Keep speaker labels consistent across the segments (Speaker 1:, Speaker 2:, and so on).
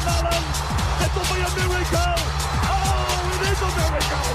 Speaker 1: Mullen. It'll be a miracle. Oh, it is a miracle.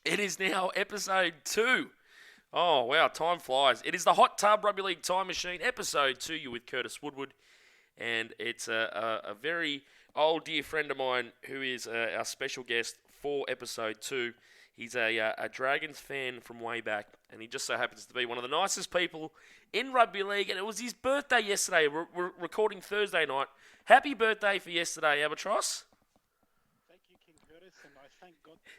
Speaker 2: It is now episode 2. Oh, wow, time flies. It is the Hot Tub Rugby League Time Machine, episode 2. You're with Curtis Woodward. And it's a very old dear friend of mine who is our special guest for episode 2. He's a Dragons fan from way back, and he just so happens to be one of the nicest people in Rugby League. And it was his birthday yesterday. We're recording Thursday night. Happy birthday for yesterday, Albatross.
Speaker 3: Thank you, King Curtis, and I thank God for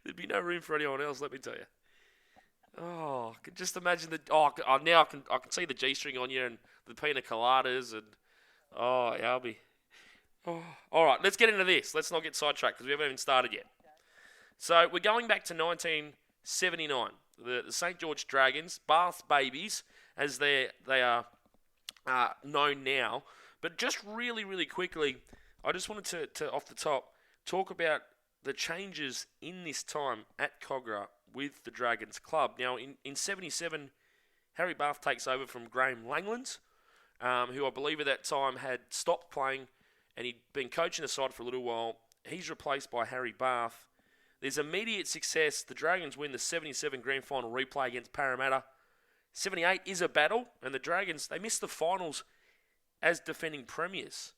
Speaker 2: There'd be no room for anyone else, let me tell you. Oh, I can just imagine the. Oh, now I can see the G-string on you and the pina coladas and. Oh, Alby. Oh, all right, let's get into this. Let's not get sidetracked because we haven't even started yet. So we're going back to 1979. The St. George Dragons, Bath Babies, as they are known now. But just really, really quickly, I just wanted to off the top talk about the changes in this time at Cogra with the Dragons club. Now, in 77, Harry Bath takes over from Graham Langlands, who I believe at that time had stopped playing and he'd been coaching the side for a little while. He's replaced by Harry Bath. There's immediate success. The Dragons win the 77 grand final replay against Parramatta. 78 is a battle, and the Dragons, they missed the finals as defending premiers.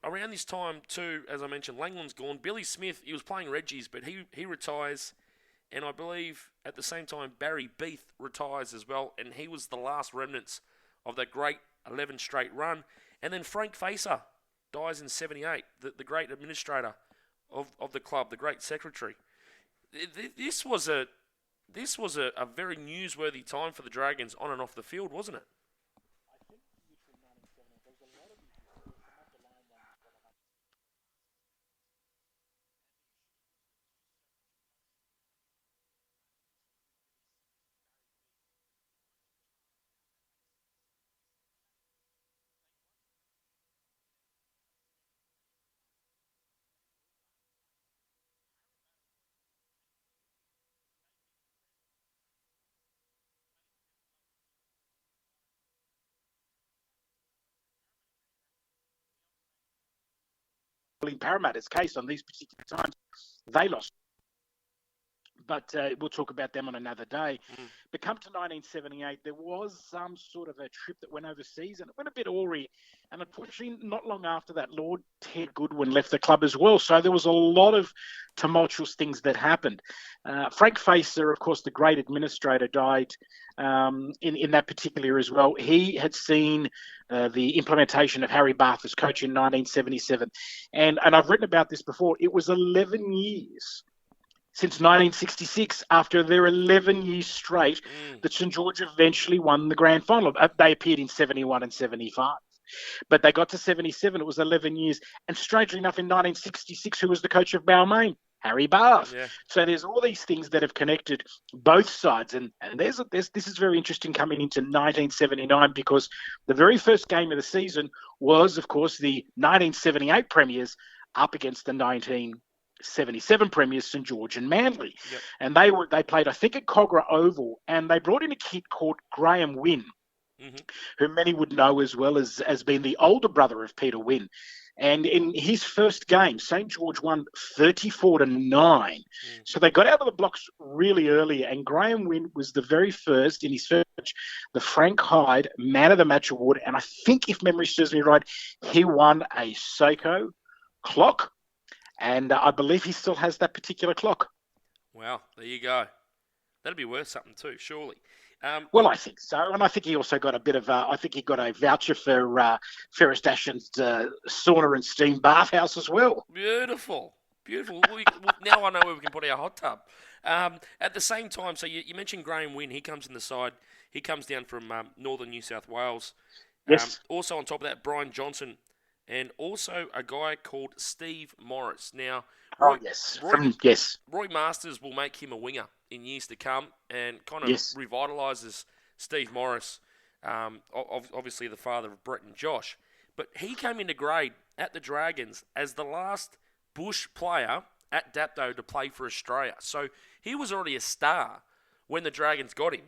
Speaker 2: Around this time, too, as I mentioned, Langland's gone. Billy Smith, he was playing Reggie's, but he retires. And I believe at the same time, Barry Beath retires as well. And he was the last remnants of that great 11 straight run. And then Frank Facer dies in 78, the great administrator of the club, the great secretary. This was a very newsworthy time for the Dragons on and off the field, wasn't it?
Speaker 3: in Parramatta's case on these particular times, they lost. But we'll talk about them on another day. But come to 1978, there was some sort of a trip that went overseas, and it went a bit awry. And unfortunately, not long after that, Lord Ted Goodwin left the club as well. So there was a lot of tumultuous things that happened. Frank Facer, of course, the great administrator, died in that particular year as well. He had seen the implementation of Harry Bath as coach in 1977. And I've written about this before. It was 11 years since 1966, after their 11 years straight, that St. George eventually won the grand final. They appeared in 71 and 75. But they got to 77. It was 11 years. And strangely enough, in 1966, who was the coach of Balmain? Harry Bath. Yeah. So there's all these things that have connected both sides. And this is very interesting coming into 1979, because the very first game of the season was, of course, the 1978 premiers up against the 1977 premiers, St. George and Manly. Yep. And they played, I think, at Cogra Oval, and they brought in a kid called Graham Wynn, who many would know as well as being the older brother of Peter Wynn. And in his first game, St. George won 34-9. So they got out of the blocks really early, and Graham Wynn was the very first in his first match, the Frank Hyde Man of the Match Award. And I think, if memory serves me right, he won a Seiko clock. And I believe he still has that particular clock.
Speaker 2: Wow, there you go. That'd be worth something too, surely.
Speaker 3: Well, I think so, and I think he also got a bit of. I think he got a voucher for Ferris Dashen's sauna and steam bathhouse as well.
Speaker 2: Beautiful. Now I know where we can put our hot tub. At the same time, so you mentioned Graham Wynn. He comes in the side. He comes down from northern New South Wales.
Speaker 3: Yes.
Speaker 2: Also on top of that, Brian Johnson, and also a guy called Steve Morris. Now, Roy Masters will make him a winger in years to come, and kind of revitalises Steve Morris, obviously the father of Brett and Josh. But he came into grade at the Dragons as the last Bush player at Dapto to play for Australia. So he was already a star when the Dragons got him.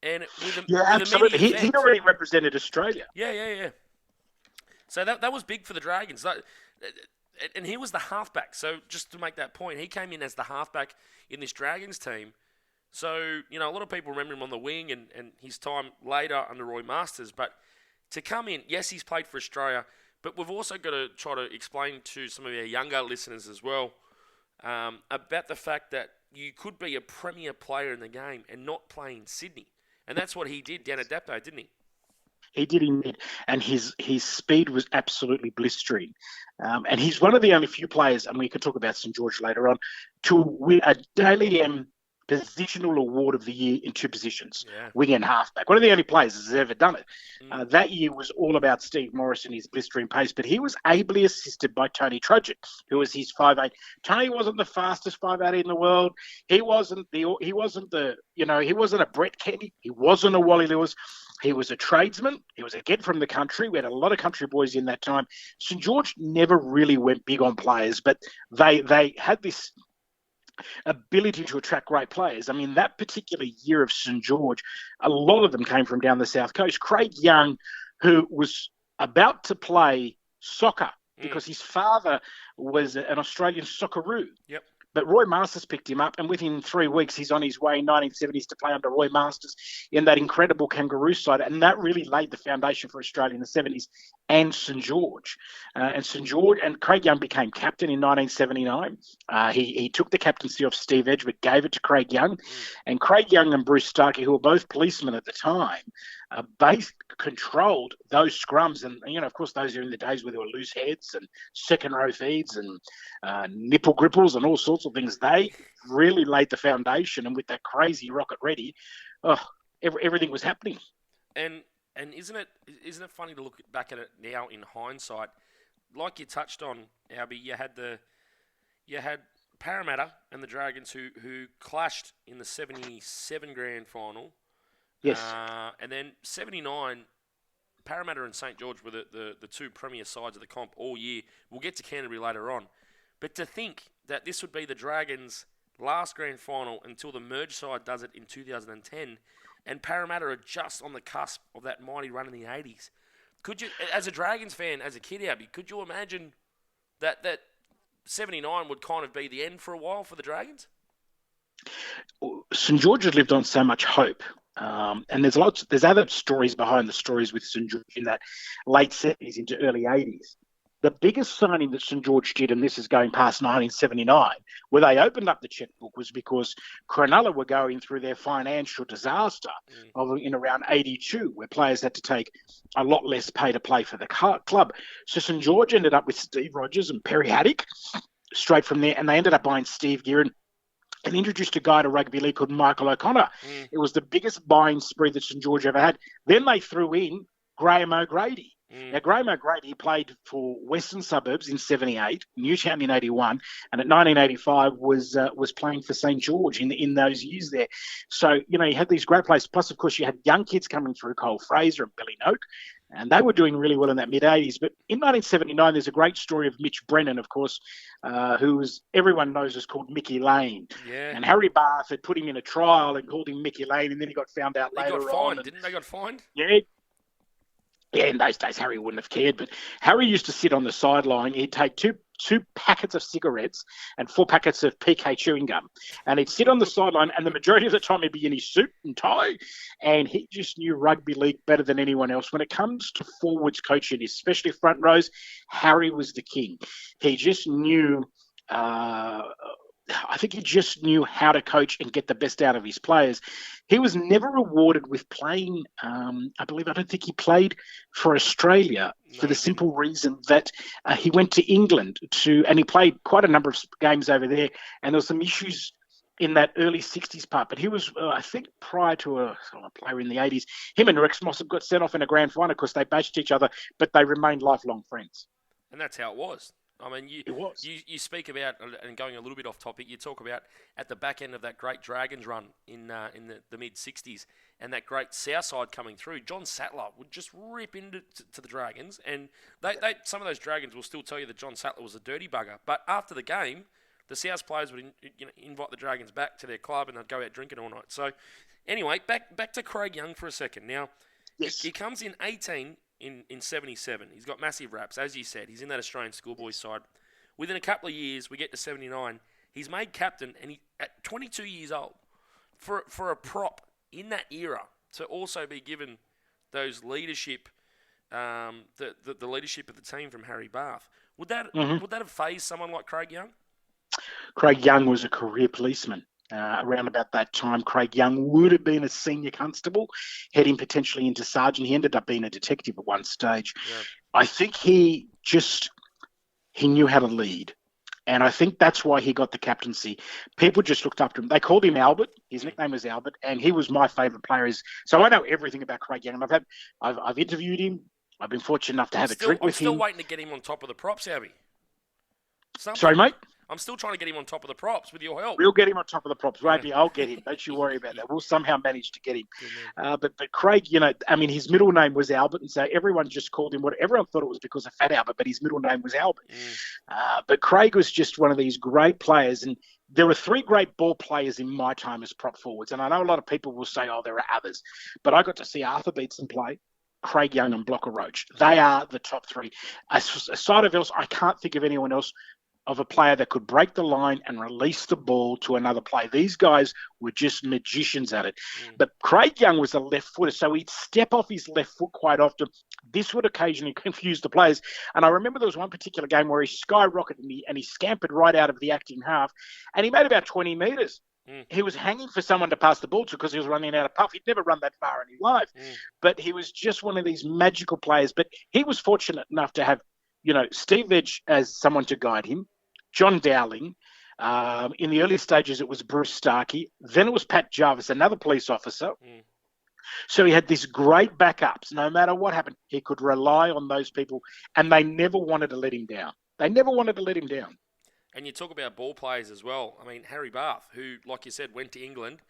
Speaker 2: And
Speaker 3: absolutely. He already represented Australia.
Speaker 2: Yeah. So that was big for the Dragons. And he was the halfback. So just to make that point, he came in as the halfback in this Dragons team. So, a lot of people remember him on the wing and his time later under Roy Masters. But to come in, yes, he's played for Australia, but we've also got to try to explain to some of our younger listeners as well about the fact that you could be a premier player in the game and not play in Sydney. And that's what he did down at Dapto, didn't he?
Speaker 3: He did indeed, and his speed was absolutely blistering. And he's one of the only few players, and we can talk about St George later on, to win a Daily M positional award of the year in two positions, wing and halfback. One of the only players that's ever done it. That year was all about Steve Morris and his blistering pace, but he was ably assisted by Tony Trojan, who was his 5'8". Tony wasn't the fastest 5'8" in the world. He wasn't a Brett Kenny. He wasn't a Wally Lewis. He was a tradesman. He was a kid from the country. We had a lot of country boys in that time. St George never really went big on players, but they had this ability to attract great players. I mean, that particular year of St George, a lot of them came from down the South Coast. Craig Young, who was about to play soccer because his father was an Australian Socceroo.
Speaker 2: Yep.
Speaker 3: But Roy Masters picked him up, and within 3 weeks, he's on his way in 1970s to play under Roy Masters in that incredible Kangaroo side, and that really laid the foundation for Australia in the 70s and St George. And Craig Young became captain in 1979. He took the captaincy off Steve Edgeworth, gave it to Craig Young, and Craig Young and Bruce Starkey, who were both policemen at the time, controlled those scrums. And, of course, those are in the days where there were loose heads and second row feeds and nipple gripples and all sorts of things. They really laid the foundation, and with that crazy rocket ready, everything was happening.
Speaker 2: And isn't it funny to look back at it now in hindsight? Like you touched on, Alby, you had Parramatta and the Dragons who clashed in the 77 grand final.
Speaker 3: Yes.
Speaker 2: And then 79, Parramatta and St George were the two premier sides of the comp all year. We'll get to Canterbury later on. But to think that this would be the Dragons' last grand final until the merge side does it in 2010, and Parramatta are just on the cusp of that mighty run in the 80s. Could you, as a Dragons fan, as a kid, Alby, could you imagine that 79 would kind of be the end for a while for the Dragons?
Speaker 3: St George has lived on so much hope. And there's other stories behind the stories with St George in that late 70s into early 80s. The biggest signing that St George did, and this is going past 1979, where they opened up the checkbook, was because Cronulla were going through their financial disaster in around 82, where players had to take a lot less pay to play for the club. So St George ended up with Steve Rogers and Perry Haddock straight from there, and they ended up buying Steve Gearin and introduced a guy to rugby league called Michael O'Connor. It was the biggest buying spree that St George ever had. Then they threw in Graham O'Grady. Now, Graham O'Grady played for Western Suburbs in 78, Newtown in 81, and at 1985 was playing for St George in those years there. So, you had these great players. Plus, of course, you had young kids coming through, Cole Fraser and Billy Noak, and they were doing really well in that mid-80s. But in 1979, there's a great story of Mitch Brennan, of course, who everyone knows is called Mickey Lane.
Speaker 2: Yeah.
Speaker 3: And Harry Barth had put him in a trial and called him Mickey Lane, and then he got found out later on.
Speaker 2: They got fined, didn't they? Got fined?
Speaker 3: Yeah. Yeah, in those days, Harry wouldn't have cared. But Harry used to sit on the sideline. He'd take two packets of cigarettes and 4 packets of PK chewing gum. And he'd sit on the sideline, and the majority of the time he'd be in his suit and tie. And he just knew rugby league better than anyone else. When it comes to forwards coaching, especially front rows, Harry was the king. He just knew I think he just knew how to coach and get the best out of his players. He was never rewarded with playing. I don't think he played for Australia for the simple reason that he went to England and he played quite a number of games over there. And there was some issues in that early 60s part. But he was, I think, prior to a player in the 80s, him and Rex Moss have got sent off in a grand final because they bashed each other, but they remained lifelong friends.
Speaker 2: And that's how it was. I mean, you speak about, and going a little bit off topic, you talk about at the back end of that great Dragons run in the mid-60s and that great South side coming through, John Sattler would just rip into the Dragons, and some of those Dragons will still tell you that John Sattler was a dirty bugger. But after the game, the South players would invite the Dragons back to their club and they'd go out drinking all night. So anyway, back to Craig Young for a second. Now, he comes in 18 in 77. He's got massive raps, as you said. He's in that Australian schoolboy side. Within a couple of years, we get to 79. He's made captain, and at 22 years old, for a prop in that era to also be given those leadership, the leadership of the team from Harry Bath. Would that have fazed someone like Craig Young?
Speaker 3: Craig Young was a career policeman. Around about that time, Craig Young would have been a senior constable, heading potentially into sergeant. He ended up being a detective at one stage. Yeah. I think he knew how to lead. And I think that's why he got the captaincy. People just looked up to him. They called him Albert. His nickname was Albert, and he was my favourite player. So I know everything about Craig Young. And I've interviewed him. I've been fortunate enough to have a drink with him.
Speaker 2: I'm still waiting to get him on top of the props, Alby.
Speaker 3: Sorry, mate?
Speaker 2: I'm still trying to get him on top of the props with your help.
Speaker 3: We'll get him on top of the props. Maybe I'll get him. Don't you worry about that. We'll somehow manage to get him. But Craig, his middle name was Albert, and so everyone just called him everyone thought it was because of Fat Albert, but his middle name was Albert. But Craig was just one of these great players, and there were three great ball players in my time as prop forwards, and I know a lot of people will say, there are others, but I got to see Arthur Beetson play, Craig Young and Blocker Roach. They are the top three. Aside of else, I can't think of anyone else of a player that could break the line and release the ball to another player. These guys were just magicians at it. But Craig Young was a left footer, so he'd step off his left foot quite often. This would occasionally confuse the players. And I remember there was one particular game where he skyrocketed and he scampered right out of the acting half, and he made about 20 metres. He was hanging for someone to pass the ball to because he was running out of puff. He'd never run that far in his life. But he was just one of these magical players. But he was fortunate enough to have, Steve Edge as someone to guide him, John Dowling. In the early stages, it was Bruce Starkey. Then it was Pat Jarvis, another police officer. So he had these great backups. No matter what happened, he could rely on those people, and they never wanted to let him down.
Speaker 2: And you talk about ball players as well. I mean, Harry Bath, who, like you said, went to England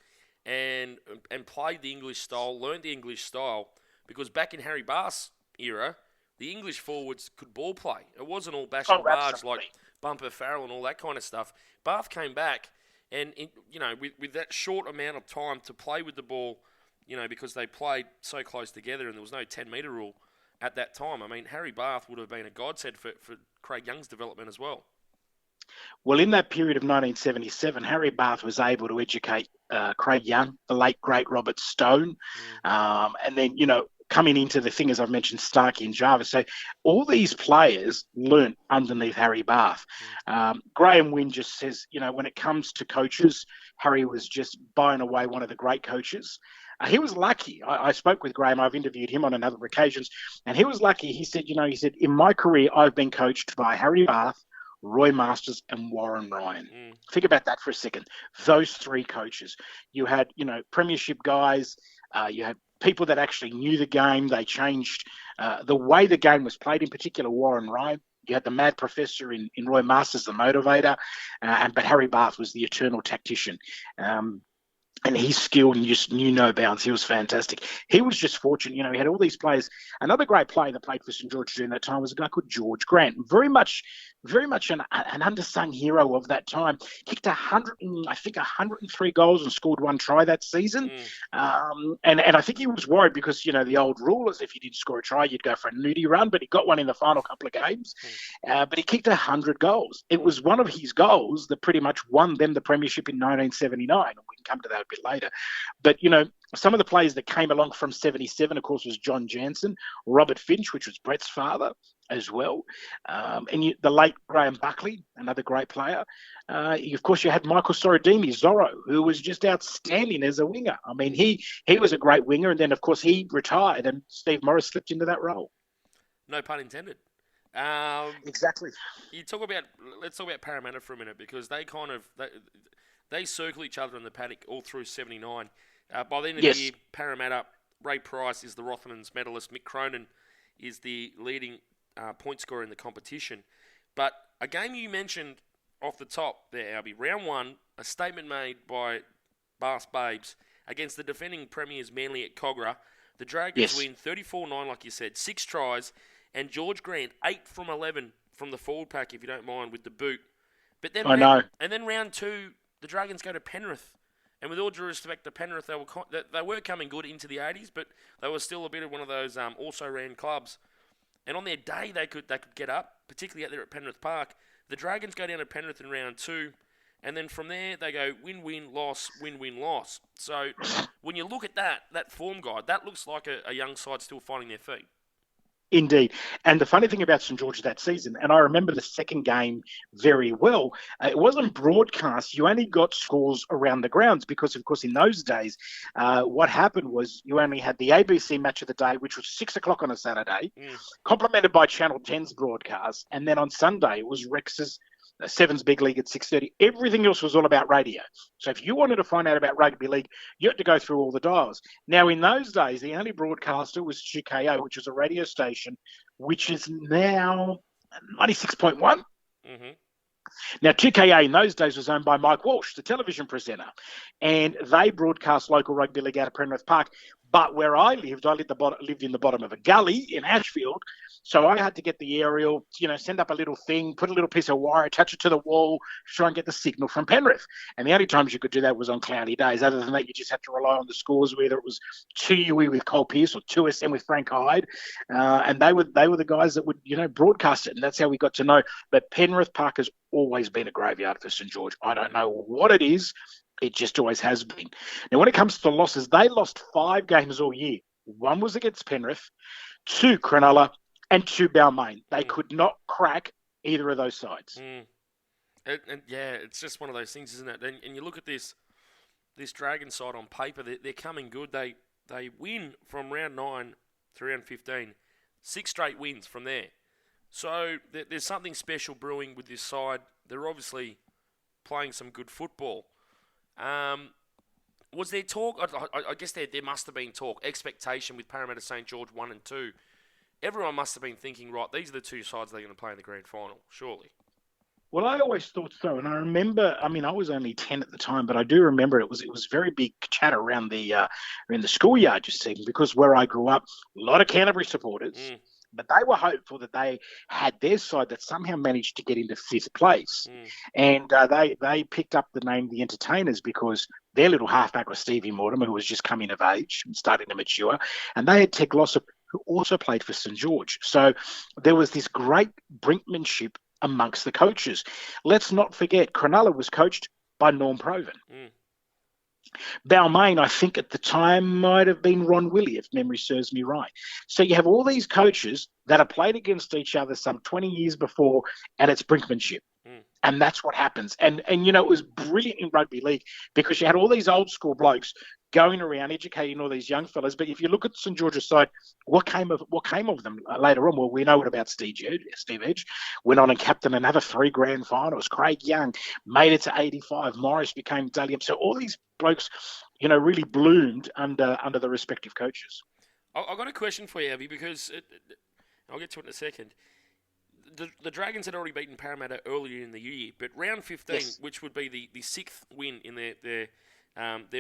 Speaker 2: and played the English style, learned the English style, because back in Harry Bath's era, the English forwards could ball play. It wasn't all bash and barge like Bumper Farrell and all that kind of stuff. Bath came back and, with that short amount of time to play with the ball, because they played so close together and there was no 10-metre rule at that time. I mean, Harry Bath would have been a godsend for Craig Young's development as well.
Speaker 3: Well, in that period of 1977, Harry Bath was able to educate Craig Young, the late, great Robert Stone, and then, coming into the thing, as I've mentioned, Starkey and Jarvis. So all these players learnt underneath Harry Bath. Graham Wynn just says, when it comes to coaches, Harry was just by and away one of the great coaches. He was lucky. I spoke with Graham. I've interviewed him on a number of occasions, and he was lucky. He said, in my career, I've been coached by Harry Bath, Roy Masters and Warren Ryan. Think about that for a second. Those three coaches. You had, premiership guys. You had people that actually knew the game. They changed the way the game was played, in particular Warren Ryan. You had the mad professor in Roy Masters, the motivator, but Harry Bath was the eternal tactician. And his skill just knew no bounds. He was fantastic. He was just fortunate. He had all these players. Another great player that played for St George during that time was a guy called George Grant. Very much an undersung hero of that time. Kicked 103 goals and scored one try that season. And I think he was worried because, the old rule is if you didn't score a try, you'd go for a nudie run, but he got one in the final couple of games. But he kicked 100 goals. It was one of his goals that pretty much won them the premiership in 1979. And we can come to that a bit later. But, some of the players that came along from 77, of course, was John Jansen, Robert Finch, which was Brett's father as well, and the late Graham Buckley, another great player. Of course, you had Michael Sorrodini, Zorro, who was just outstanding as a winger. I mean, he was a great winger, and then, of course, he retired, and Steve Morris slipped into that role.
Speaker 2: No pun intended.
Speaker 3: Exactly.
Speaker 2: Let's talk about Parramatta for a minute, because they circle each other in the paddock all through 79. By the end of the year, Parramatta, Ray Price is the Rothmans medalist. Mick Cronin is the leading point scorer in the competition. But a game you mentioned off the top there, Alby, round one, a statement made by Bass Babes against the defending premiers Manly at Cogra. The Dragons win 34-9, like you said, 6 tries, and George Grant 8 from 11 from the forward pack, if you don't mind, with the boot. But then And then round two, the Dragons go to Penrith. And with all due respect to Penrith, they were coming good into the 80s, but they were still a bit of one of those also-ran clubs. And on their day, they could get up, particularly out there at Penrith Park. The Dragons go down to Penrith in round two, and then from there, they go win-win, loss, win-win, loss. So when you look at that form guide, that looks like a young side still finding their feet.
Speaker 3: Indeed. And the funny thing about St George that season, and I remember the second game very well, it wasn't broadcast. You only got scores around the grounds because, of course, in those days, what happened was you only had the ABC match of the day, which was 6 o'clock on a Saturday, complemented by Channel 10's broadcast. And then on Sunday, it was Rex's Sevens Big League at 6:30. Everything else was all about radio. So if you wanted to find out about rugby league, you had to go through all the dials. Now, in those days, the only broadcaster was 2KO, which was a radio station, which is now 96.1.
Speaker 2: Mm-hmm.
Speaker 3: Now, 2KA in those days was owned by Mike Walsh, the television presenter, and they broadcast local rugby league out of Penrith Park. But where I lived in the bottom of a gully in Ashfield, so I had to get the aerial, send up a little thing, put a little piece of wire, attach it to the wall, try and get the signal from Penrith. And the only times you could do that was on cloudy days. Other than that, you just had to rely on the scores, whether it was 2UE with Cole Pearce or 2SM with Frank Hyde. And they were the guys that would, broadcast it. And that's how we got to know. But Penrith Park has always been a graveyard for St George. I don't know what it is. It just always has been. Now, when it comes to losses, they lost 5 games all year. 1 was against Penrith, 2 Cronulla, and 2 Balmain. They could not crack either of those sides.
Speaker 2: And it's just one of those things, isn't it? And you look at this Dragon side on paper, they're coming good. They win from round 9 to round 15. 6 straight wins from there. So there's something special brewing with this side. They're obviously playing some good football. Was there talk? I guess there must have been talk, expectation with Parramatta St George 1 and 2. Everyone must have been thinking, right, these are the 2 sides they're going to play in the grand final, surely.
Speaker 3: Well, I always thought so, and I remember. I mean, I was only 10 at the time, but I do remember it was very big chat around the schoolyard, just even because where I grew up, a lot of Canterbury supporters. But they were hopeful that they had their side that somehow managed to get into 5th place. And they picked up the name The Entertainers because their little halfback was Stevie Mortimer, who was just coming of age and starting to mature. And they had Ted Glossop, who also played for St George. So there was this great brinkmanship amongst the coaches. Let's not forget, Cronulla was coached by Norm Proven. Balmain, I think at the time, might have been Ron Willey, if memory serves me right. So you have all these coaches that have played against each other some 20 years before, and it's brinkmanship. And that's what happens. And it was brilliant in rugby league because you had all these old school blokes going around educating all these young fellas. But if you look at St George's side, what came of them later on? Well, we know what about Steve Edge. Went on and captained another 3 grand finals. Craig Young made it to 85. Morris became Dalium. So all these blokes, really bloomed under the respective coaches.
Speaker 2: I've got a question for you, Abby, because I'll get to it in a second. The Dragons had already beaten Parramatta earlier in the year, but round 15, which would be the 6th win in their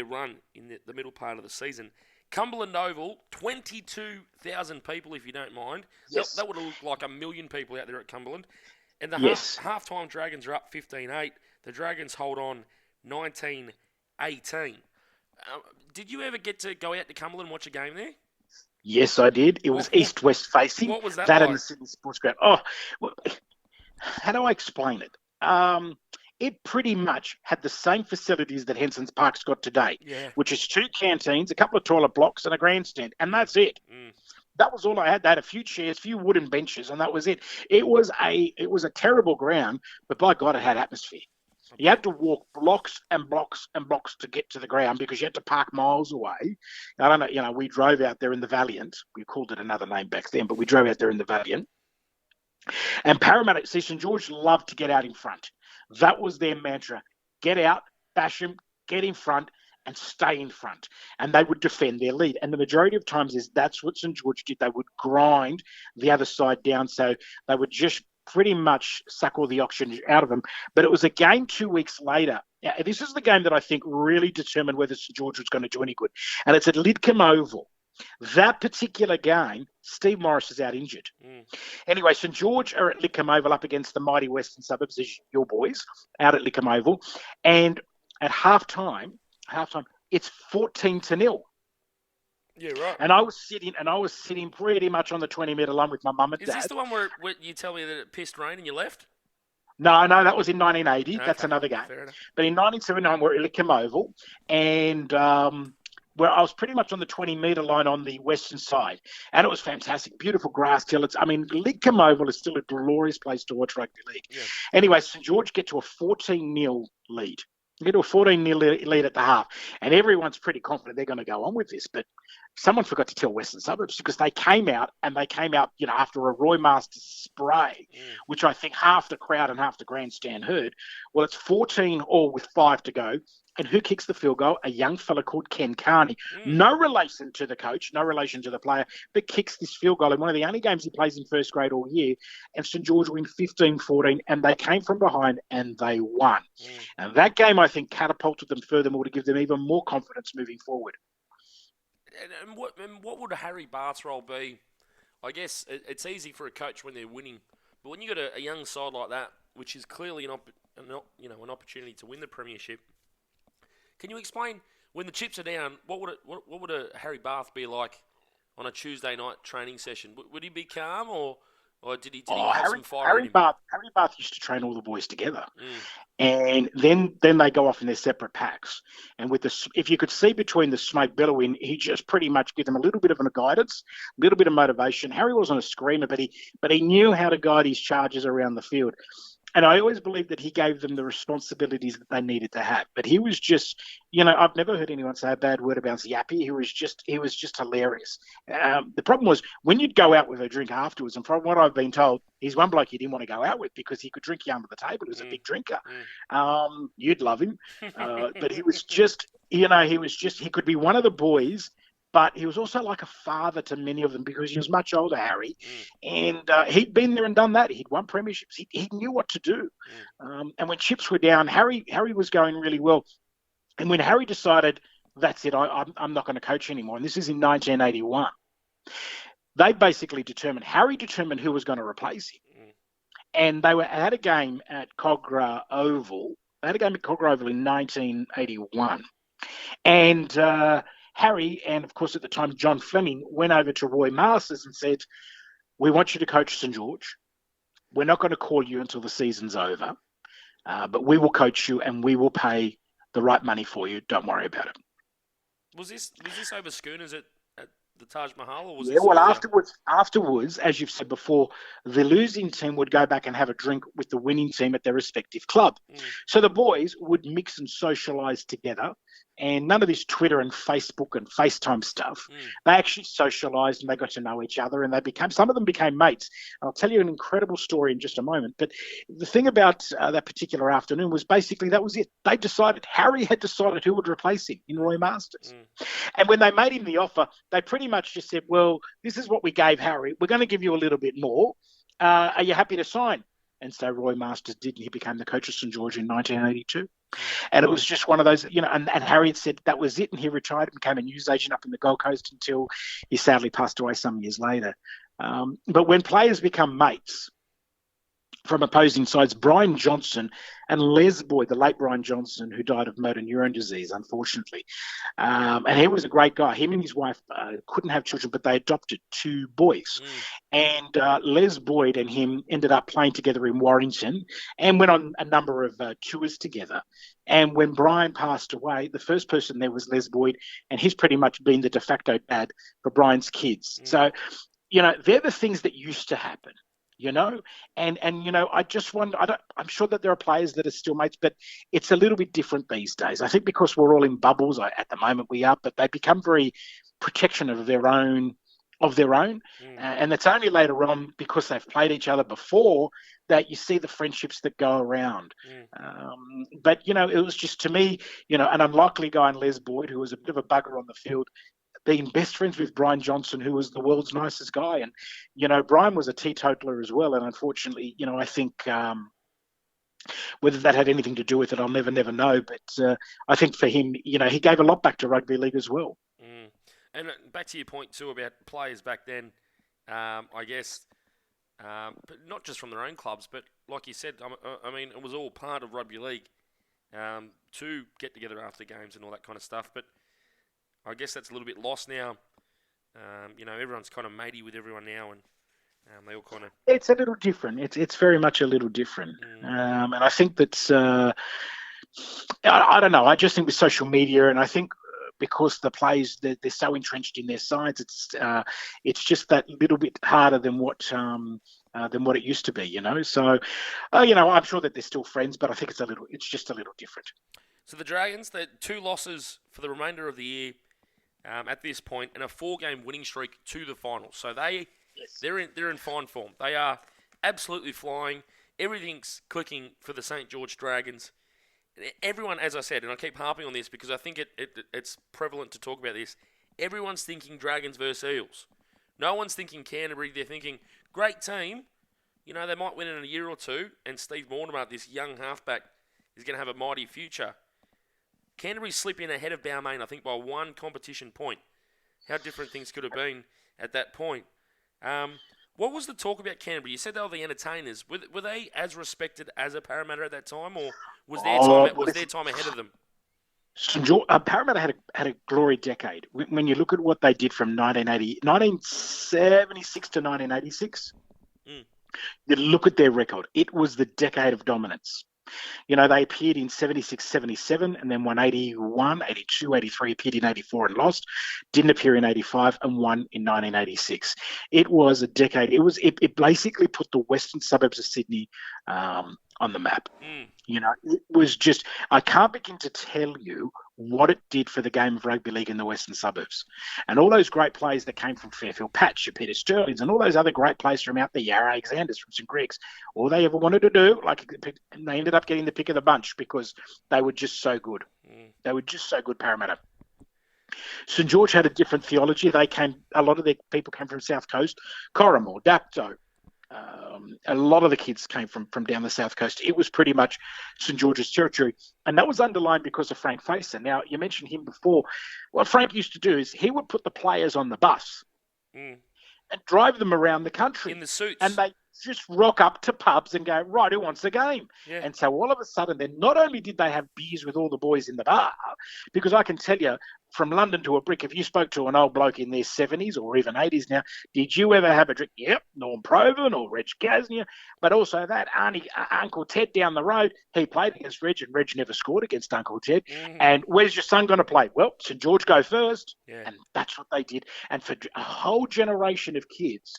Speaker 2: run in the middle part of the season, Cumberland Oval, 22,000 people, if you don't mind.
Speaker 3: Yes.
Speaker 2: That would have looked like 1 million people out there at Cumberland. And the half-time Dragons are up 15-8. The Dragons hold on 19-18. Did you ever get to go out to Cumberland and watch a game there?
Speaker 3: Yes, I did. It was east-west facing.
Speaker 2: What was that
Speaker 3: like?
Speaker 2: And
Speaker 3: the Sydney Sports Ground. Oh, well, how do I explain it? it pretty much had the same facilities that Henson's Park's got today,
Speaker 2: Yeah.
Speaker 3: which is 2 canteens, a couple of toilet blocks, and a grandstand, and that's it. That was all I had. They had a few chairs, a few wooden benches, and that was it. It was a terrible ground, but by God, it had atmosphere. You had to walk blocks and blocks and blocks to get to the ground because you had to park miles away. I don't know, we drove out there in the Valiant. We called it another name back then, but we drove out there in the Valiant. And Parramatta, St George loved to get out in front. That was their mantra. Get out, bash them, get in front, and stay in front. And they would defend their lead. And the majority of times that's what St George did. They would grind the other side down. So they would just pretty much suck all the oxygen out of them. But it was a game 2 weeks later. Now, this is the game that I think really determined whether St George was going to do any good. And it's at Lidcombe Oval. That particular game, Steve Morris is out injured. Anyway, St George are at Lidcombe Oval up against the mighty Western Suburbs, your boys, out at Lidcombe Oval. And at halftime, it's 14-0.
Speaker 2: Yeah, right.
Speaker 3: And I was sitting pretty much on the 20-metre line with my mum and dad.
Speaker 2: Is this the one where you tell me that it pissed rain and you left?
Speaker 3: No, that was in 1980.
Speaker 2: Okay,
Speaker 3: that's another game.
Speaker 2: Fair enough.
Speaker 3: But in 1979, we're at Lidcombe Oval, and where I was pretty much on the 20-metre line on the western side, and it was fantastic, beautiful grass till Lidcombe Oval is still a glorious place to watch rugby league.
Speaker 2: Yeah.
Speaker 3: Anyway, St George get to a 14-0 lead. Get to a 14-0 lead at the half, and everyone's pretty confident they're going to go on with this. But someone forgot to tell Western Suburbs because they came out, after a Roy Masters spray, which I think half the crowd and half the grandstand heard. Well, it's 14-all with 5 to go. And who kicks the field goal? A young fella called Ken Carney. No relation to the coach, no relation to the player, but kicks this field goal in one of the only games he plays in first grade all year. And St George win 15-14, and they came from behind and they won. And that game, I think, catapulted them furthermore to give them even more confidence moving forward.
Speaker 2: And what would a Harry Barth's role be? I guess it's easy for a coach when they're winning, but when you got a young side like that, which is clearly an opportunity to win the premiership. Can you explain when the chips are down? What would a Harry Barth be like on a Tuesday night training session? Would he be calm or did he have some fire in him?
Speaker 3: Harry Barth used to train all the boys together, and then they go off in their separate packs. And if you could see between the smoke billowing, he just pretty much gave them a little bit of a guidance, a little bit of motivation. Harry wasn't a screamer, but he knew how to guide his charges around the field. And I always believed that he gave them the responsibilities that they needed to have. But he was just, I've never heard anyone say a bad word about Yappy. He was just hilarious. The problem was when you'd go out with a drink afterwards, and from what I've been told, he's one bloke you didn't want to go out with because he could drink you under the table. He was a big drinker. You'd love him. But he was just, he could be one of the boys, but he was also like a father to many of them because he was much older, Harry. And he'd been there and done that. He'd won premierships. He knew what to do. And when chips were down, Harry was going really well. And when Harry decided, that's it, I'm not going to coach anymore, and this is in 1981, Harry determined who was going to replace him. And they had a game at Cogra Oval. They had a game at Cogra Oval in 1981. And Harry, and of course at the time John Fleming, went over to Roy Masters and said, we want you to coach St George. We're not going to call you until the season's over, but we will coach you and we will pay the right money for you. Don't worry about it.
Speaker 2: Was this over schooners at the Taj Mahal? Or was
Speaker 3: afterwards, as you've said before, the losing team would go back and have a drink with the winning team at their respective club. So the boys would mix and socialise together, and none of this Twitter and Facebook and FaceTime stuff. They actually socialised and they got to know each other, and some of them became mates. I'll tell you an incredible story in just a moment. But the thing about that particular afternoon was basically that was it. Harry had decided who would replace him in Roy Masters. And when they made him the offer, they pretty much just said, well, this is what we gave Harry. We're going to give you a little bit more. Are you happy to sign? And so Roy Masters did, and he became the coach of St George in 1982. And it was just one of those, and Harry had said that was it, and he retired and became a news agent up in the Gold Coast until he sadly passed away some years later. But when players become mates, from opposing sides, Brian Johnson and Les Boyd, the late Brian Johnson, who died of motor neurone disease, unfortunately. And he was a great guy. Him and his wife couldn't have children, but they adopted 2 boys. And Les Boyd and him ended up playing together in Warrington and went on a number of tours together. And when Brian passed away, the first person there was Les Boyd, and he's pretty much been the de facto dad for Brian's kids. So, they're the things that used to happen. And I just wonder, I'm sure that there are players that are still mates, but it's a little bit different these days. I think because we're all in bubbles, at the moment we are, but they become very protection of their own. And it's only later on, because they've played each other before, that you see the friendships that go around. But, it was just, to me, an unlikely guy in Les Boyd, who was a bit of a bugger on the field, being best friends with Brian Johnson, who was the world's nicest guy. And, Brian was a teetotaler as well. And unfortunately, I think whether that had anything to do with it, I'll never know. But I think for him, he gave a lot back to rugby league as well.
Speaker 2: And back to your point, too, about players back then, I guess, but not just from their own clubs, but like you said, I mean, it was all part of rugby league to get together after games and all that kind of stuff. But I guess that's a little bit lost now. Everyone's kind of matey with everyone now, and they all kind of...
Speaker 3: It's a little different. It's very much a little different. And I think that's... I don't know. I just think with social media, and I think because the players, they're so entrenched in their sides, it's just that little bit harder than what it used to be, So, I'm sure that they're still friends, but I think it's just a little different.
Speaker 2: So the Dragons, they're 2 losses for the remainder of the year at this point, and a 4-game winning streak to the finals. So they're in fine form. They are absolutely flying. Everything's clicking for the St. George Dragons. Everyone, as I said, and I keep harping on this because I think it's prevalent to talk about this, everyone's thinking Dragons versus Eels. No one's thinking Canterbury. They're thinking, great team. They might win in a year or two, and Steve Mortimer, this young halfback, is going to have a mighty future. Canterbury slip in ahead of Balmain, I think, by 1 competition point. How different things could have been at that point. What was the talk about Canterbury? You said they were the entertainers. Were they as respected as a Parramatta at that time, or was their time ahead of them?
Speaker 3: Parramatta had a glory decade. When you look at what they did from 1976 to 1986, you look at their record. It was the decade of dominance. They appeared in 76, 77, and then won 81, 82, 83, appeared in 84 and lost. Didn't appear in 85 and won in 1986. It was a decade. It basically put the western suburbs of Sydney on the map. It was just, I can't begin to tell you what it did for the game of rugby league in the western suburbs. And all those great players that came from Fairfield Patch, your Peter Sterlings, and all those other great players from out there, Yarra Alexanders from St. Greg's, all they ever wanted to do, and they ended up getting the pick of the bunch because they were just so good. They were just so good, Parramatta. St. George had a different theology. A lot of their people came from South Coast, Corrimor, Dapto. A lot of the kids came from down the South Coast. It was pretty much St. George's territory. And that was underlined because of Frank Facer. Now, you mentioned him before. What Frank used to do is he would put the players on the bus and drive them around the country.
Speaker 2: In the suits.
Speaker 3: And they just rock up to pubs and go, right, who wants a game?
Speaker 2: Yeah.
Speaker 3: And so all of a sudden, then not only did they have beers with all the boys in the bar, because I can tell you, from London to a brick, if you spoke to an old bloke in their 70s or even 80s now, did you ever have a drink? Yep, Norm Provan or Reg Gasnier. But also that Uncle Ted down the road, he played against Reg, and Reg never scored against Uncle Ted. And where's your son going to play? Well, St. George go first.
Speaker 2: Yeah.
Speaker 3: And that's what they did. And for a whole generation of kids,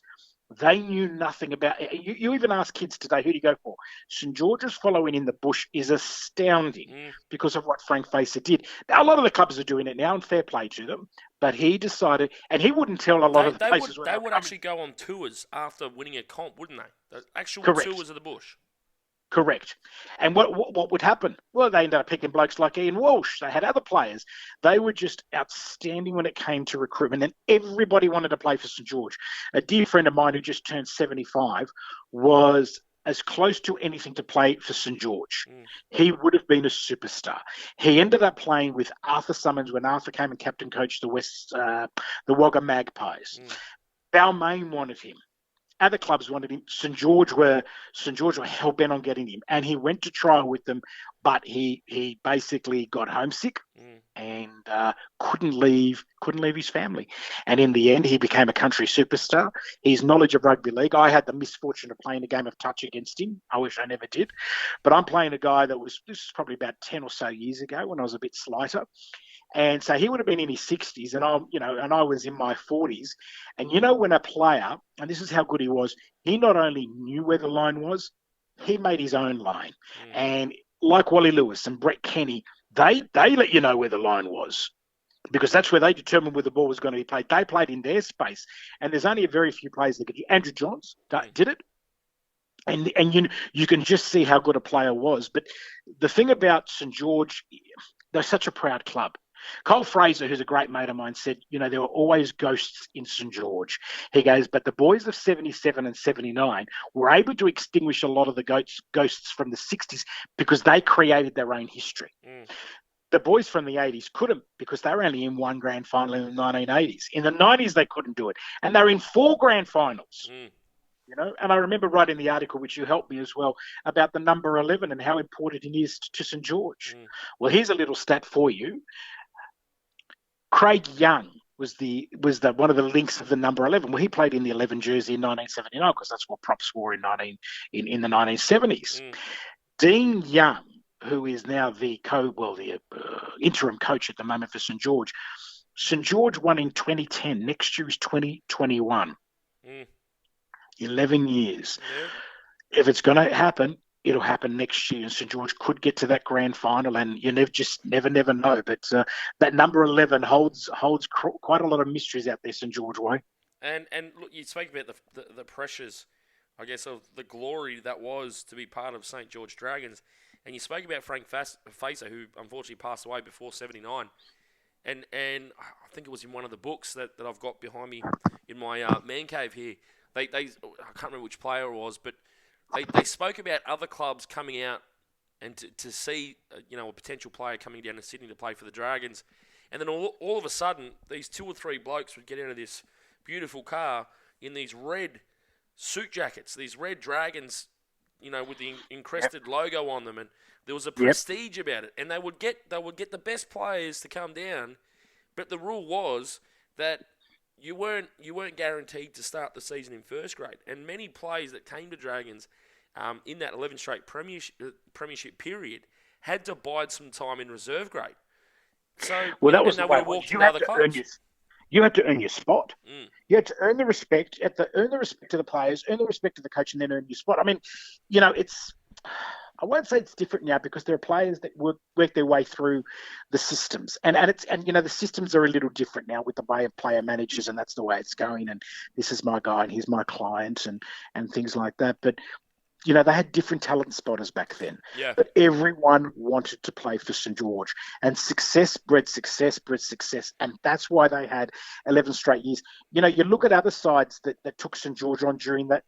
Speaker 3: they knew nothing about it. You even ask kids today, who do you go for? St. George's following in the bush is astounding because of what Frank Facer did. Now, a lot of the clubs are doing it now, and fair play to them. But he decided, and he wouldn't tell a lot of the places.
Speaker 2: They would actually go on tours after winning a comp, wouldn't they? The actual tours of the bush.
Speaker 3: Correct. And what would happen? Well, they ended up picking blokes like Ian Walsh. They had other players. They were just outstanding when it came to recruitment, and everybody wanted to play for St. George. A dear friend of mine who just turned 75 was as close to anything to play for St. George. He would have been a superstar. He ended up playing with Arthur Summons when Arthur came and captain coached the Wagga Magpies. Balmain wanted him. Other clubs wanted him. St George were hell bent on getting him, and he went to trial with them, but he basically got homesick and couldn't leave his family. And in the end, he became a country superstar. His knowledge of rugby league, I had the misfortune of playing a game of touch against him. I wish I never did, but I'm playing a guy this is probably about 10 or so years ago when I was a bit slighter. And so he would have been in his 60s, and I was in my 40s. And when a player, and this is how good he was, he not only knew where the line was, he made his own line. And like Wally Lewis and Brett Kenny, they let you know where the line was, because that's where they determined where the ball was going to be played. They played in their space, and there's only a very few players that could. Andrew Johns did it. And you can just see how good a player was. But the thing about St George, they're such a proud club. Cole Fraser, who's a great mate of mine, said, there were always ghosts in St George. He goes, but the boys of 77 and 79 were able to extinguish a lot of the ghosts from the 60s because they created their own history. The boys from the 80s couldn't, because they were only in one grand final in the 1980s. In the 90s, they couldn't do it. And they're in 4 grand finals. And I remember writing the article, which you helped me as well, about the number 11 and how important it is to St George. Well, here's a little stat for you. Craig Young was one of the links of the number 11. Well, he played in the 11 jersey in 1979 because that's what props wore in the 1970s. Dean Young, who is now the interim coach at the moment for St George. St George won in 2010. Next year is 2021. 11 years. If it's going to happen, it'll happen next year, and St George could get to that grand final, and you never know. But that number 11 holds quite a lot of mysteries out there, St George way.
Speaker 2: And look, you spoke about the pressures, I guess, of the glory that was to be part of St George Dragons, and you spoke about Frank Facer, who unfortunately passed away before 79, and I think it was in one of the books that I've got behind me in my man cave here. I can't remember which player it was, but they spoke about other clubs coming out and to see a potential player coming down to Sydney to play for the Dragons, and then all of a sudden these 2 or 3 blokes would get out of this beautiful car in these red suit jackets, these red Dragons, with the encrusted logo on them, and there was a prestige about it, and they would get the best players to come down, but the rule was that you weren't guaranteed to start the season in first grade, and many players that came to Dragons in that 11 straight premiership period had to bide some time in reserve grade. So
Speaker 3: that was the way. You had to earn your spot. You had to earn the respect. Earn the respect of the players, earn the respect of the coach, and then earn your spot. I mean, it's. I won't say it's different now, because there are players that work their way through the systems, and the systems are a little different now with the way of player managers, and that's the way it's going. And this is my guy, and he's my client, and things like that. But they had different talent spotters back then.
Speaker 2: Yeah.
Speaker 3: But everyone wanted to play for St George, and success bred success, and that's why they had 11 straight years. You look at other sides that took St George on during that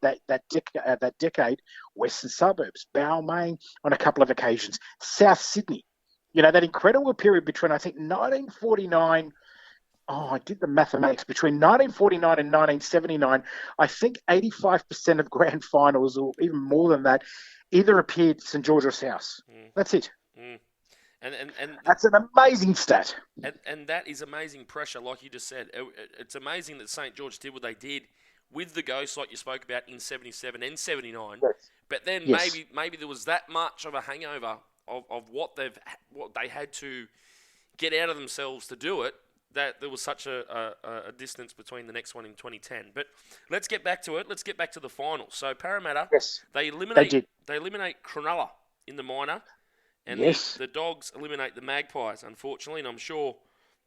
Speaker 3: decade. Western Suburbs, Balmain on a couple of occasions, South Sydney. That incredible period between, I think, 1949. I did the mathematics. Between 1949 and 1979, I think 85% of grand finals, or even more than that, either appeared St George or South. That's it.
Speaker 2: And
Speaker 3: that's an amazing stat.
Speaker 2: And that is amazing pressure, like you just said. It's amazing that St George did what they did with the Ghosts, like you spoke about, in 77 and 79.
Speaker 3: Yes.
Speaker 2: But then
Speaker 3: Yes.
Speaker 2: maybe there was that much of a hangover of what they had to get out of themselves to do it, that there was such a distance between the next one in 2010. But let's get back to it. Let's get back to the final. So Parramatta,
Speaker 3: yes,
Speaker 2: they eliminate Cronulla in the minor, and
Speaker 3: yes,
Speaker 2: the Dogs eliminate the Magpies, unfortunately. And I'm sure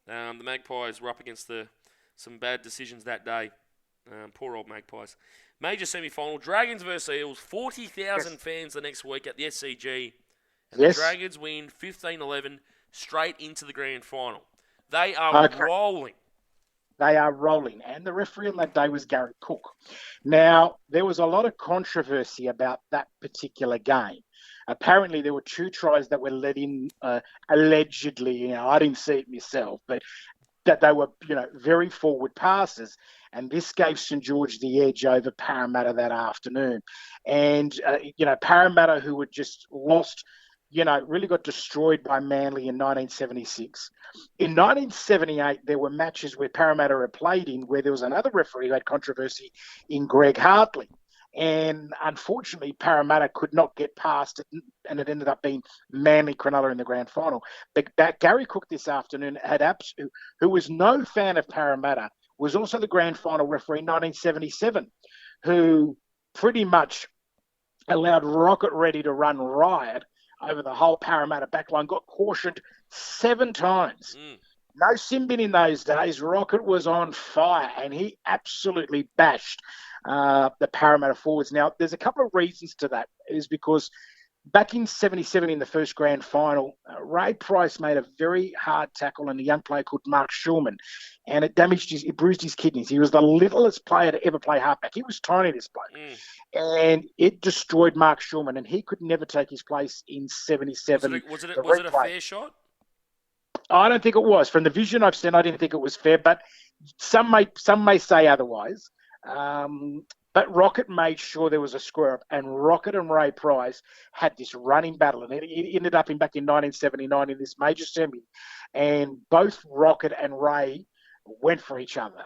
Speaker 2: the Magpies were up against some bad decisions that day. Poor old Magpies. Major semi-final, Dragons versus Eels, 40,000 fans the next week at the SCG. And the Dragons win 15-11 straight into the grand final. They are rolling.
Speaker 3: They are rolling. And the referee on that day was Gary Cook. Now, there was a lot of controversy about that particular game. Apparently, there were 2 tries that were let in, allegedly. I didn't see it myself, but that they were, very forward passes. And this gave St George the edge over Parramatta that afternoon. And, Parramatta, who had just lost, really got destroyed by Manly in 1976. In 1978, there were matches where Parramatta had played in where there was another referee who had controversy in Greg Hartley. And unfortunately, Parramatta could not get past it, and it ended up being Manly Cronulla in the grand final. But Gary Cook this afternoon who was no fan of Parramatta, was also the grand final referee in 1977, who pretty much allowed Rocket Ready to run riot over the whole Parramatta backline, got cautioned 7 times. No sin bin in those days. Rocket was on fire, and he absolutely bashed the Parramatta forwards. Now, there's a couple of reasons to that. It is because back in 77 in the first grand final, Ray Price made a very hard tackle on a young player called Mark Schulman, and it bruised his kidneys. He was the littlest player to ever play halfback. He was tiny, this bloke. And it destroyed Mark Schulman, and he could never take his place in 77.
Speaker 2: Was it a fair shot?
Speaker 3: I don't think it was. From the vision I've seen, I didn't think it was fair, but some may say otherwise. But Rocket made sure there was a square up, and Rocket and Ray Price had this running battle, and it ended up back in 1979 in this major semi, and both Rocket and Ray went for each other.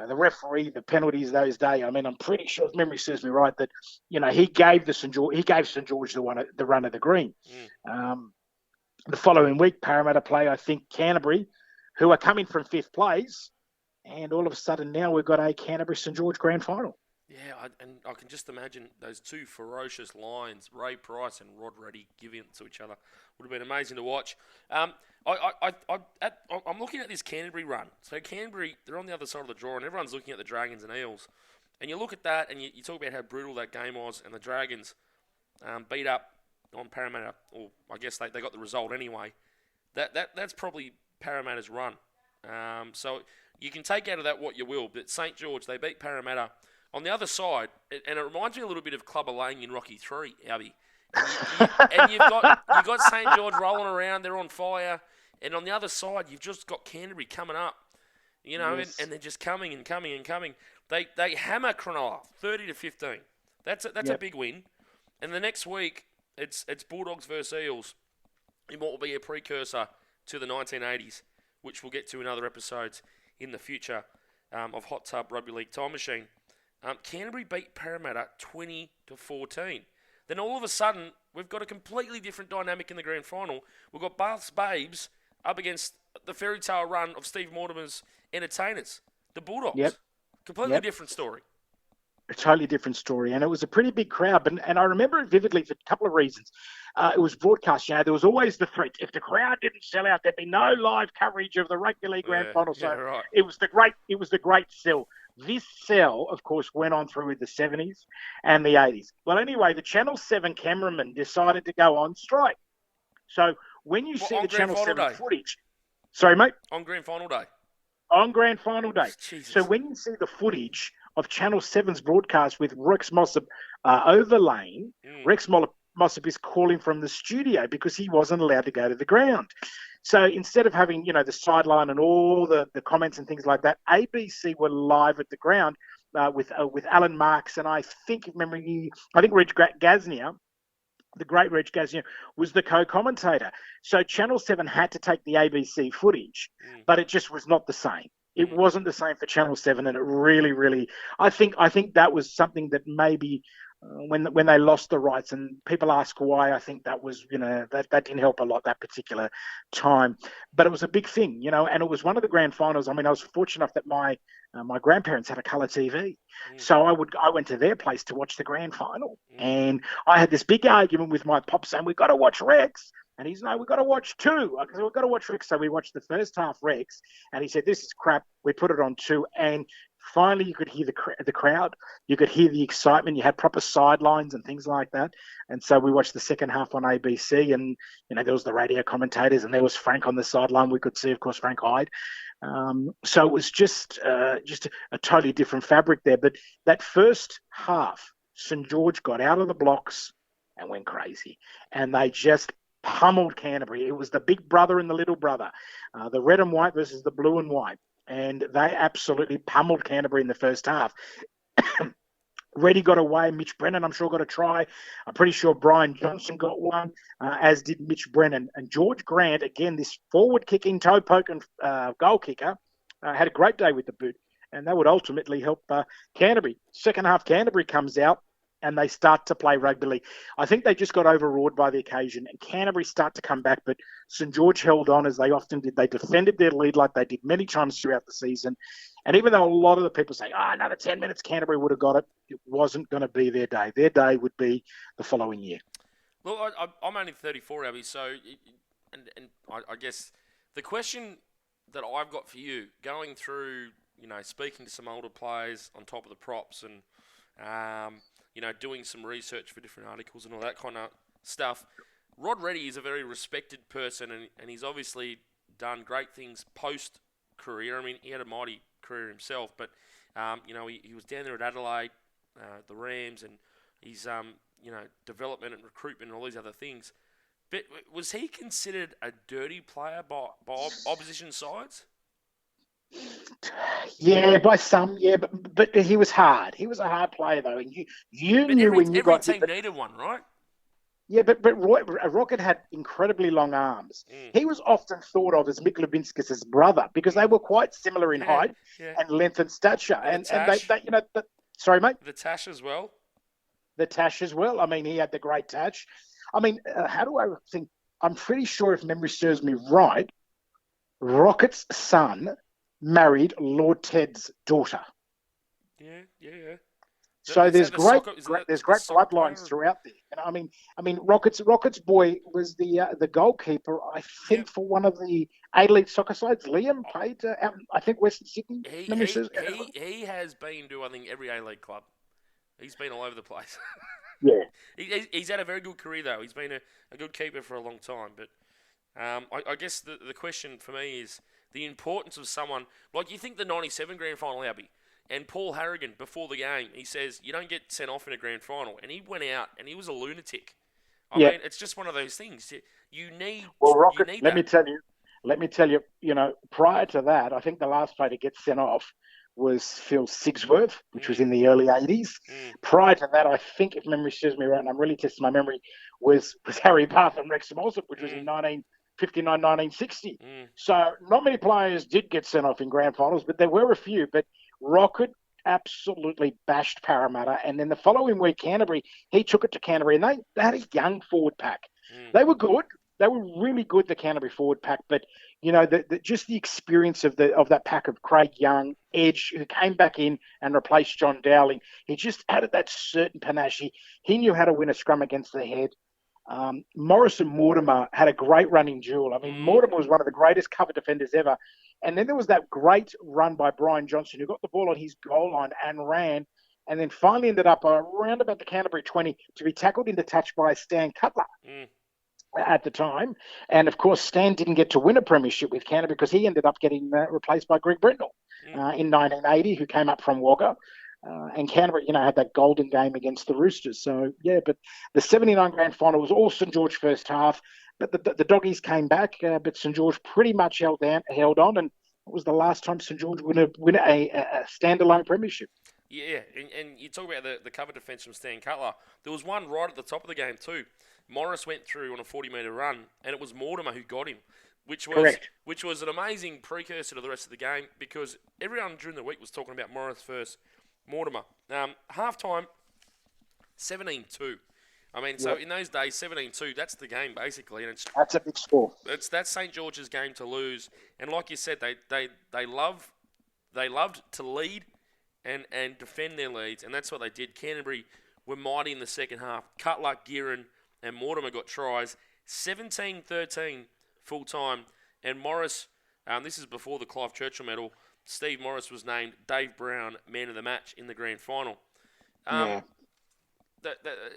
Speaker 3: The referee, the penalties those days, I mean, I'm pretty sure, if memory serves me right, that he gave St George the run of the green. The following week, Parramatta play, I think, Canterbury, who are coming from 5th place, and all of a sudden now we've got a Canterbury St George grand final.
Speaker 2: Yeah, and I can just imagine those two ferocious lions, Ray Price and Rod Reddy, giving it to each other. Would have been amazing to watch. I'm looking at this Canterbury run. So Canterbury, they're on the other side of the draw, and everyone's looking at the Dragons and Eels. And you look at that, and you talk about how brutal that game was, and the Dragons beat up on Parramatta, or I guess they got the result anyway. That's probably Parramatta's run. So you can take out of that what you will, but St George, they beat Parramatta. On the other side, and it reminds me a little bit of Clubber Lang in Rocky 3, Alby. And you've got St George rolling around, they're on fire, and on the other side, you've just got Canterbury coming up, yes. and they're just coming and coming and coming. They hammer Cronulla 30-15. That's a big win. And the next week, it's Bulldogs versus Eels in what will be a precursor to the 1980s, which we'll get to in other episodes in the future of Hot Tub Rugby League Time Machine. Canterbury beat Parramatta 20-14. Then all of a sudden, we've got a completely different dynamic in the grand final. We've got Bath's Babes up against the fairy tale run of Steve Mortimer's Entertainers, the Bulldogs.
Speaker 3: Yep.
Speaker 2: Completely different story.
Speaker 3: A totally different story, and it was a pretty big crowd. And I remember it vividly for a couple of reasons. It was broadcast. There was always the threat: if the crowd didn't sell out, there'd be no live coverage of the Rugby League Grand Final. So
Speaker 2: right.
Speaker 3: It was the great sell. This sell, of course, went on through with the 70s and the 80s. Well, anyway, the Channel 7 cameraman decided to go on strike. So when you see the Channel 7 footage... Sorry, mate?
Speaker 2: On Grand Final Day.
Speaker 3: On Grand Final Day.
Speaker 2: Jesus.
Speaker 3: So when you see the footage of Channel 7's broadcast with Rex Mossop overlaying, Rex Mossop is calling from the studio because he wasn't allowed to go to the ground. So instead of having, the sideline and all the comments and things like that, ABC were live at the ground with Alan Marks, and I think Reg Gasnier, the great Reg Gasnier, was the co-commentator. So Channel 7 had to take the ABC footage, but it just was not the same. It wasn't the same for Channel 7, and it really, really, I think that was something that maybe when they lost the rights, and people ask why, I think that was, that didn't help a lot that particular time. But it was a big thing, and it was one of the grand finals. I mean, I was fortunate enough that my grandparents had a colour TV. So I went to their place to watch the grand final. And I had this big argument with my pop saying, we've got to watch Rex. And he's, no, we've got to watch 2. I said, we've got to watch Rex. So we watched the first half Rex. And he said, this is crap. We put it on 2. And finally, you could hear the crowd. You could hear the excitement. You had proper sidelines and things like that. And so we watched the second half on ABC. And, there was the radio commentators. And there was Frank on the sideline. We could see, of course, Frank Hyde. So it was just a totally different fabric there. But that first half, St George got out of the blocks and went crazy. And they just pummeled Canterbury. It was the big brother and the little brother, the red and white versus the blue and white. and they absolutely pummeled Canterbury in the first half. Reddy got away. Mitch Brennan, I'm sure, got a try. I'm pretty sure Brian Johnson got one, as did Mitch Brennan. And George Grant, again, this forward-kicking, toe-poking goal kicker, had a great day with the boot. And that would ultimately help Canterbury. Second half, Canterbury comes out and they start to play rugby league. I think they just got overawed by the occasion, and Canterbury start to come back, but St George held on as they often did. They defended their lead like they did many times throughout the season. And even though a lot of the people say, another 10 minutes, Canterbury would have got it, it wasn't going to be their day. Their day would be the following year.
Speaker 2: Look, I'm only 34, Alby, so I guess the question that I've got for you, going through, speaking to some older players on top of the props and, doing some research for different articles and all that kind of stuff, Rod Reddy is a very respected person, and he's obviously done great things post-career. I mean, he had a mighty career himself, but, he was down there at Adelaide, the Rams, and his, development and recruitment and all these other things. But was he considered a dirty player by opposition sides?
Speaker 3: Yeah, by some, yeah, but he was hard. He was a hard player, though. And you knew when you got
Speaker 2: every team needed one, right?
Speaker 3: Yeah, but Rocket had incredibly long arms. He was often thought of as Mick Levinskis' brother because they were quite similar in height and length and stature. And they sorry, mate?
Speaker 2: The Tash as well.
Speaker 3: The Tash as well. I mean, he had the great Tash. I mean, how do I think? I'm pretty sure, if memory serves me right, Rocket's son married Lord Ted's daughter.
Speaker 2: Yeah.
Speaker 3: So there's great bloodlines throughout there. And I mean, Rocket's boy was the goalkeeper, I think, for one of the A-League soccer sides. Liam played out, I think, Western Sydney.
Speaker 2: He has been to, I think, every A-League club. He's been all over the place.
Speaker 3: Yeah.
Speaker 2: He's had a very good career, though. He's been a good keeper for a long time. But I guess the question for me is the importance of someone, like you think the 97 grand final, Alby, and Paul Harrigan, before the game, he says, you don't get sent off in a grand final. And he went out and he was a lunatic. I mean, it's just one of those things. You need
Speaker 3: Rocket,
Speaker 2: you need
Speaker 3: let me tell you, prior to that, I think the last player to get sent off was Phil Sigsworth, which was in the early 80s. Prior to that, I think, if memory serves me right, and I'm really testing my memory, was Harry Bath and Rex Mossop, which was in 1959, 1960. So not many players did get sent off in grand finals, but there were a few. But Rocket absolutely bashed Parramatta. And then the following week, Canterbury, he took it to Canterbury, and they had a young forward pack. They were good. They were really good, the Canterbury forward pack. But, just the experience of that pack of Craig Young, Edge, who came back in and replaced John Dowling, he just added that certain panache. He knew how to win a scrum against the head. Morris and Mortimer had a great running duel. I mean, Mortimer was one of the greatest cover defenders ever. And then there was that great run by Brian Johnson, who got the ball on his goal line and ran, and then finally ended up around about the Canterbury 20 to be tackled into touch by Stan Cutler at the time. And, of course, Stan didn't get to win a premiership with Canterbury because he ended up getting replaced by Greg Brentnell in 1980, who came up from Wagga. And Canterbury, had that golden game against the Roosters. So, but the 79 grand final was all St George first half. But the Doggies came back, but St George pretty much held on, and it was the last time St George would win a standalone premiership.
Speaker 2: Yeah, and you talk about the cover defence from Stan Cutler. There was one right at the top of the game too. Morris went through on a 40-metre run, and it was Mortimer who got him, which was an amazing precursor to the rest of the game because everyone during the week was talking about Morris versus Mortimer. Half-time, 17-2. I mean, so in those days, 17-2, that's the game basically, and
Speaker 3: that's a big score.
Speaker 2: That's St George's game to lose, and like you said, they loved to lead and defend their leads, and that's what they did. Canterbury were mighty in the second half. Cutler, Guerin, and Mortimer got tries, 17-13 full time, and Morris. This is before the Clive Churchill medal. Steve Morris was named Dave Brown Man of the Match in the grand final.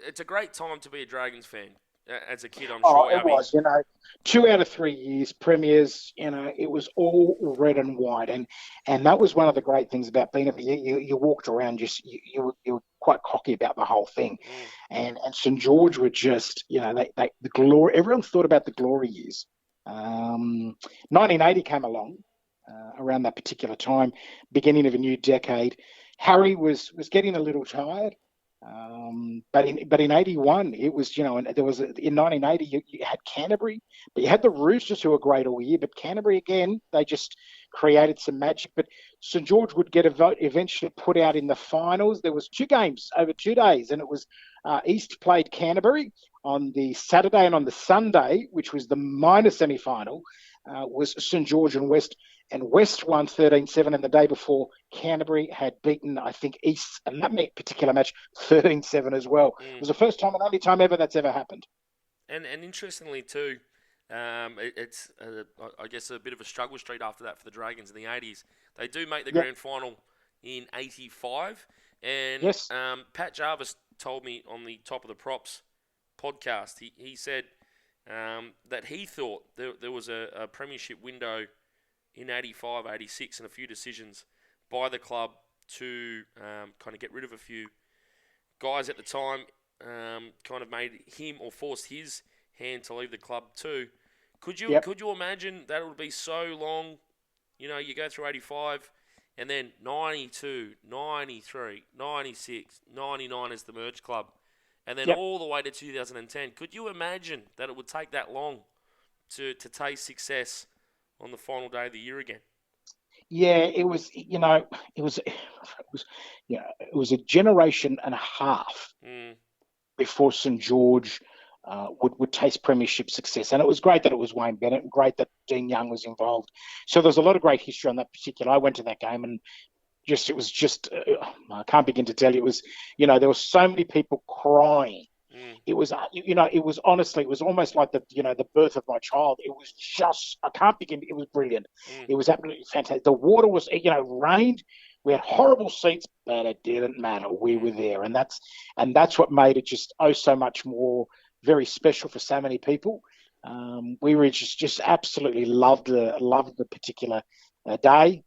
Speaker 2: It's a great time to be a Dragons fan as a kid, I'm sure.
Speaker 3: It was, 2 out of 3 years, premiers, it was all red and white. And that was one of the great things about being you walked around, you were quite cocky about the whole thing. And St George were just, the glory, everyone thought about the glory years. 1980 came along. around that particular time, beginning of a new decade. Harry was getting a little tired. But in 81, it was, and there was in 1980, you had Canterbury, but you had the Roosters who were great all year. But Canterbury, again, they just created some magic. But St George would get a vote eventually put out in the finals. There was 2 games over 2 days, and it was East played Canterbury on the Saturday, and on the Sunday, which was the minor semi-final, was St George and West. And West won 13-7, and the day before, Canterbury had beaten, I think, East, and that particular match, 13-7 as well. It was the first time and only time ever that's ever happened.
Speaker 2: And interestingly, too, it's, I guess, a bit of a struggle street after that for the Dragons in the 80s. They do make the grand final in 85, and
Speaker 3: yes.
Speaker 2: Pat Jarvis told me on the Top of the Props podcast, he said that he thought there was a premiership window in 85, 86, and a few decisions by the club to kind of get rid of a few guys at the time, kind of made him or forced his hand to leave the club too. Could you imagine that it would be so long? You go through 85 and then 92, 93, 96, 99 as the merge club, and then all the way to 2010. Could you imagine that it would take that long to taste success on the final day of the year again?
Speaker 3: Yeah, it was a generation and a half before St George would taste premiership success, and it was great that it was Wayne Bennett, and great that Dean Young was involved. So there's a lot of great history on that particular. I went to that game, and it was just I can't begin to tell you. It was there were so many people crying. It was, it was honestly, it was almost like the birth of my child. It was just, I can't begin. It was brilliant. It was absolutely fantastic. The water was, rained. We had horrible seats, but it didn't matter. We were there, and that's what made it just so much more very special for so many people. We were just absolutely loved the particular day.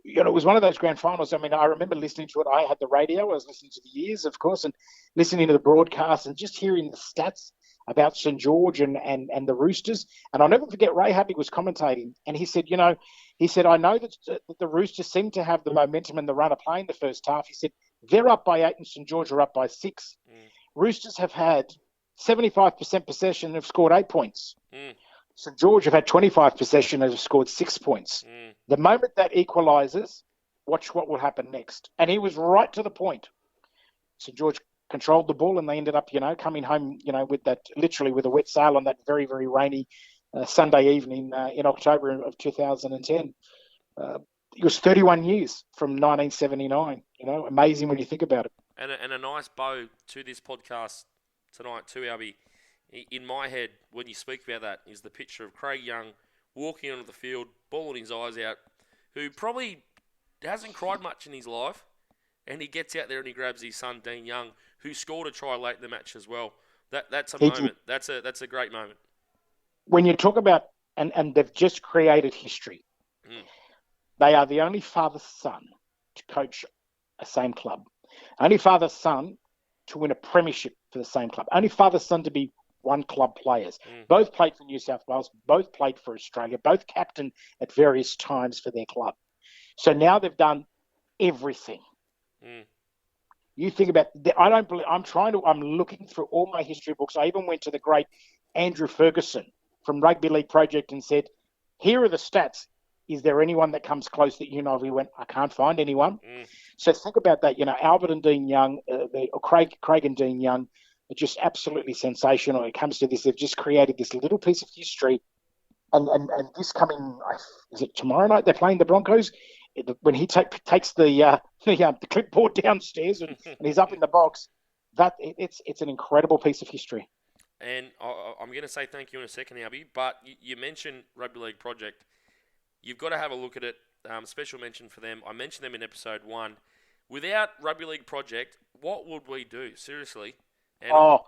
Speaker 3: It was one of those grand finals. I mean, I remember listening to it. I had the radio. I was listening to the ears, of course, and listening to the broadcast and just hearing the stats about St George and the Roosters. And I'll never forget, Ray Happy was commentating, and he said, I know that the Roosters seem to have the momentum and the run of play in the first half. He said, they're up by 8 and St George are up by 6. Roosters have had 75% possession and have scored 8 points. St George have had 25 possession and have scored 6 points. The moment that equalises, watch what will happen next. And he was right to the point. St George controlled the ball, and they ended up, coming home, with that, literally with a wet sail on that very, very rainy Sunday evening in October of 2010. It was 31 years from 1979. Amazing when you think about it.
Speaker 2: And a nice bow to this podcast tonight too, Alby. In my head, when you speak about that, is the picture of Craig Young walking onto the field, bawling his eyes out, who probably hasn't cried much in his life, and he gets out there and he grabs his son, Dean Young, who scored a try late in the match as well. That's a moment. That's a great moment. When
Speaker 3: you talk about, and they've just created history, they are the only father-son to coach a same club, only father-son to win a premiership for the same club, only father-son to be one club players. Both played for New South Wales, both played for Australia, both captained at various times for their club. So now they've done everything. You think about, I'm looking through all my history books. I even went to the great Andrew Ferguson from Rugby League Project and said, here are the stats. Is there anyone that comes close that He went, I can't find anyone. So think about that. Albert and Dean Young, Craig and Dean Young, are just absolutely sensational when it comes to this. They've just created this little piece of history. And this coming, is it tomorrow night? They're playing the Broncos. When he takes the clipboard downstairs and he's up in the box, it's an incredible piece of history.
Speaker 2: And I'm going to say thank you in a second, Alby, but you mentioned Rugby League Project. You've got to have a look at it. Special mention for them. I mentioned them in episode 1. Without Rugby League Project, what would we do? Seriously. And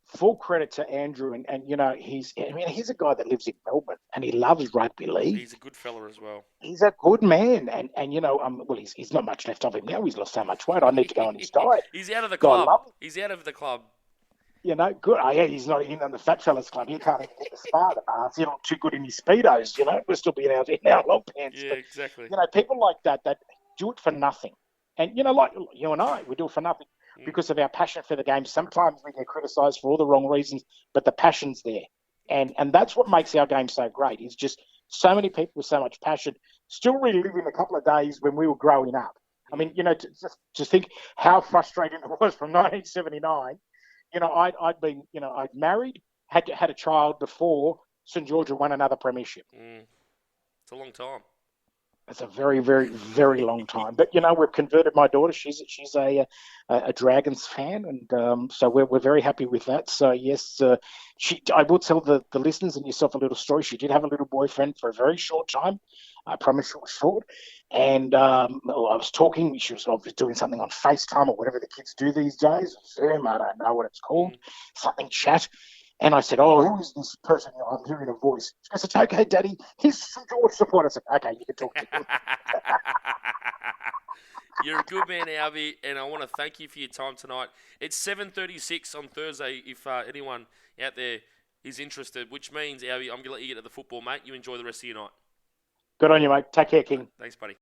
Speaker 3: full credit to Andrew, and he's a guy that lives in Melbourne and he loves rugby league.
Speaker 2: He's a good fella as well.
Speaker 3: He's a good man, and he's not much left of him now. He's lost so much weight. I need to go on his diet.
Speaker 2: He's out of the club. He's out of the club.
Speaker 3: Good. Oh, yeah, he's not in on the Fat Fellas Club. He can't even get the spa the baths. You're not too good in his Speedos, We're still being out in our long pants.
Speaker 2: Yeah,
Speaker 3: But,
Speaker 2: exactly.
Speaker 3: people like that do it for nothing. And, like you and I, we do it for nothing because of our passion for the game. Sometimes we get criticised for all the wrong reasons, but the passion's there. And that's what makes our game so great. It's just so many people with so much passion still reliving a couple of days when we were growing up. I mean, to think how frustrating it was from 1979. I'd been, I'd married, had a child before St George won another premiership.
Speaker 2: It's a long time.
Speaker 3: It's a very, very, very long time. But we've converted my daughter. She's a Dragons fan, and so we're very happy with that. So yes, I will tell the listeners and yourself a little story. She did have a little boyfriend for a very short time. I promise it was short. And I was talking. She was obviously doing something on FaceTime or whatever the kids do these days. Zoom, I don't know what it's called. Something chat. And I said, "Oh, who is this person? I'm hearing a voice." She said, "It's okay, Daddy. He's St George supporter." I said, "Okay, you can talk to him."
Speaker 2: You're a good man, Alby, and I want to thank you for your time tonight. It's 7:36 on Thursday. If anyone out there is interested, which means Alby, I'm gonna let you get to the football, mate. You enjoy the rest of your night.
Speaker 3: Good on you, mate. Take care, King.
Speaker 2: Thanks, buddy.